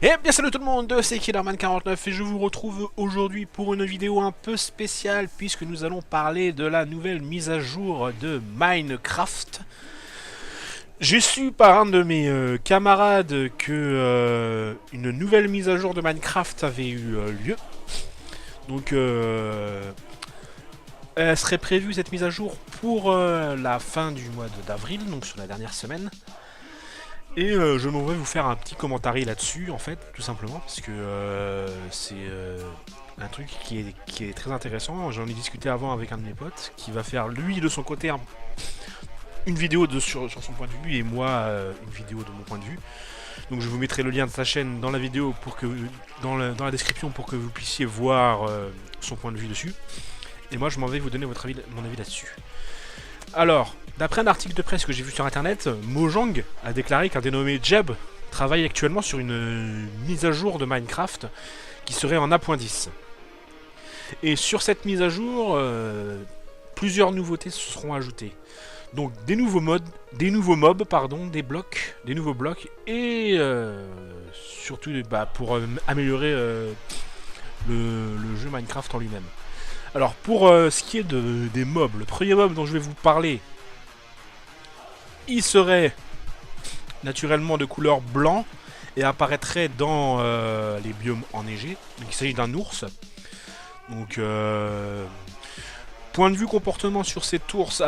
Eh bien salut tout le monde, c'est Killerman49 et je vous retrouve aujourd'hui pour une vidéo un peu spéciale puisque nous allons parler de la nouvelle mise à jour de Minecraft. J'ai su par un de mes camarades que une nouvelle mise à jour de Minecraft avait eu lieu. Donc elle serait prévue cette mise à jour pour la fin du mois d'avril, donc sur la dernière semaine. Et je m'en vais vous faire un petit commentaire là-dessus, en fait, tout simplement, parce que c'est un truc qui est très intéressant. J'en ai discuté avant avec un de mes potes, qui va faire, lui, de son côté, une vidéo sur son point de vue, et moi, une vidéo de mon point de vue. Donc je vous mettrai le lien de sa chaîne dans la vidéo, dans la description, pour que vous puissiez voir son point de vue dessus. Et moi, je m'en vais vous donner mon avis là-dessus. Alors, d'après un article de presse que j'ai vu sur internet, Mojang a déclaré qu'un dénommé Jeb travaille actuellement sur une mise à jour de Minecraft qui serait en 1.10. Et sur cette mise à jour, plusieurs nouveautés se seront ajoutées. Donc des nouveaux mobs, des nouveaux blocs et surtout pour améliorer le jeu Minecraft en lui-même. Alors pour ce qui est des mobs, le premier mob dont je vais vous parler, il serait naturellement de couleur blanc et apparaîtrait dans les biomes enneigés. Donc il s'agit d'un ours. Donc point de vue comportement sur cet ours,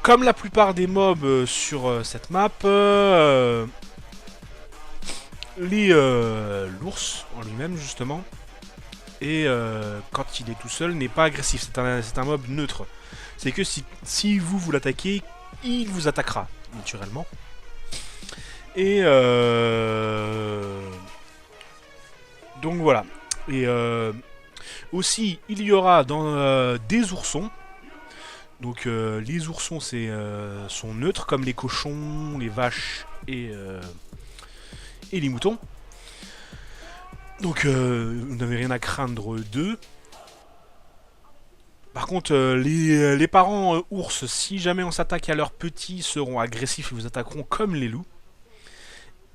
comme la plupart des mobs sur cette map, l'ours en lui-même justement, et quand il est tout seul n'est pas agressif, c'est un mob neutre. C'est que si vous l'attaquez, il vous attaquera naturellement. Et donc voilà. Et aussi il y aura dans des oursons. Donc les oursons sont neutres comme les cochons, les vaches et les moutons. Donc vous n'avez rien à craindre d'eux. Par contre, les parents ours, si jamais on s'attaque à leurs petits, seront agressifs et vous attaqueront comme les loups.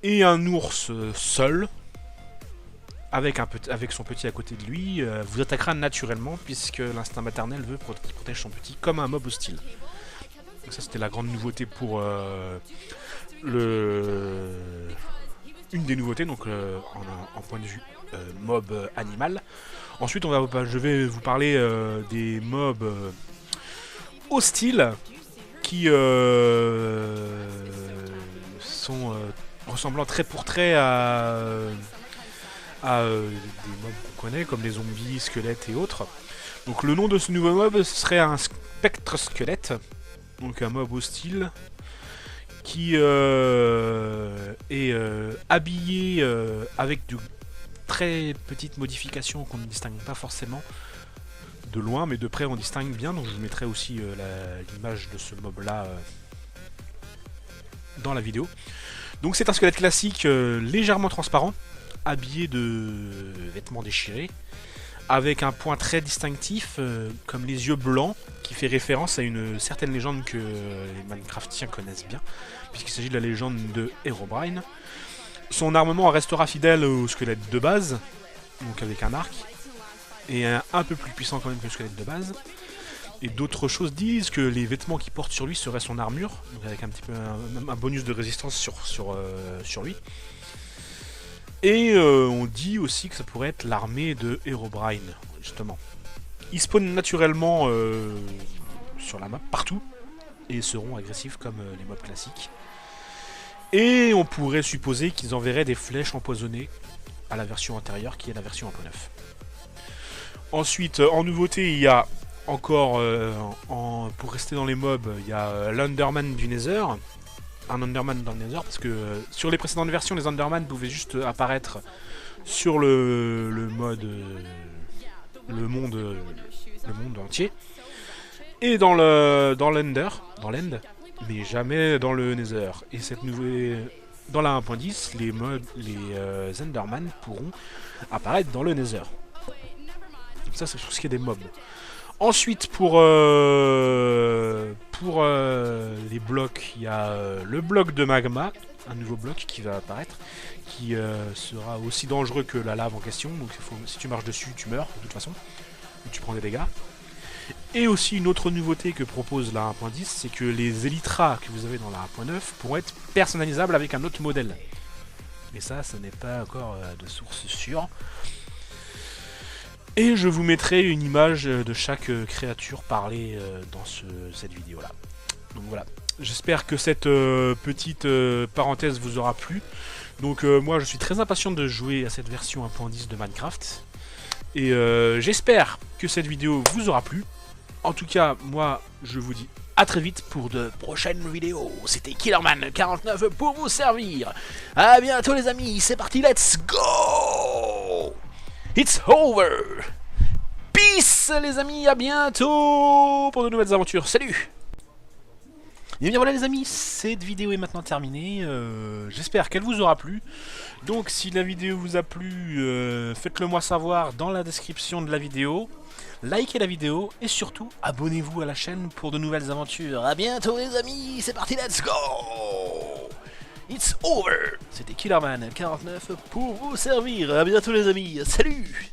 Et un ours seul, avec son petit à côté de lui, vous attaquera naturellement, puisque l'instinct maternel veut qu'il protège son petit comme un mob hostile. Donc ça, c'était la grande nouveauté pour une des nouveautés, donc en point de vue mob animal. Ensuite, je vais vous parler des mobs hostiles qui sont ressemblant trait pour trait à des mobs qu'on connaît, comme les zombies, squelettes et autres. Donc le nom de ce nouveau mob serait un spectre squelette, donc un mob hostile qui est habillé avec de très petites modifications qu'on ne distingue pas forcément de loin, mais de près on distingue bien. Donc je vous mettrai aussi l'image de ce mob là dans la vidéo. Donc c'est un squelette classique légèrement transparent, habillé de vêtements déchirés, avec un point très distinctif comme les yeux blancs, qui fait référence à une certaine légende que les Minecraftiens connaissent bien, puisqu'il s'agit de la légende de Herobrine. Son armement restera fidèle au squelette de base, donc avec un arc, et un peu plus puissant quand même que le squelette de base. Et d'autres choses disent que les vêtements qu'il porte sur lui seraient son armure, donc avec un petit peu un bonus de résistance sur lui. Et on dit aussi que ça pourrait être l'armée de Herobrine, justement. Ils spawnent naturellement sur la map, partout, et seront agressifs comme les mobs classiques. Et on pourrait supposer qu'ils enverraient des flèches empoisonnées à la version antérieure, qui est la version 1.9. Ensuite, en nouveauté, il y a encore, pour rester dans les mobs, il y a l'Underman du Nether. Un Underman dans le Nether, parce que sur les précédentes versions, les Underman pouvaient juste apparaître sur le monde entier, et dans l'End, mais jamais dans le Nether. Et dans la 1.10, les Enderman pourront apparaître dans le Nether. Donc ça, c'est pour ce qui est des mobs. Ensuite, pour pour les blocs, il y a le bloc de magma, un nouveau bloc qui va apparaître, qui sera aussi dangereux que la lave en question. Donc si tu marches dessus, tu meurs de toute façon, ou tu prends des dégâts. Et aussi une autre nouveauté que propose la 1.10, c'est que les Elytras que vous avez dans la 1.9 pourront être personnalisables avec un autre modèle. Mais ça n'est pas encore de source sûre. Et je vous mettrai une image de chaque créature parlée dans cette vidéo là. Donc voilà, j'espère que cette petite parenthèse vous aura plu. Donc moi je suis très impatient de jouer à cette version 1.10 de Minecraft. Et j'espère que cette vidéo vous aura plu. En tout cas, moi je vous dis à très vite pour de prochaines vidéos. C'était Killerman49 pour vous servir. A bientôt les amis, c'est parti, let's go! It's over! Peace les amis, à bientôt pour de nouvelles aventures. Salut! Et bien voilà les amis, cette vidéo est maintenant terminée. J'espère qu'elle vous aura plu. Donc si la vidéo vous a plu, faites-le moi savoir dans la description de la vidéo. Likez la vidéo et surtout abonnez-vous à la chaîne pour de nouvelles aventures. A bientôt les amis, c'est parti, let's go! It's over! C'était Killerman49 pour vous servir. A bientôt les amis, salut!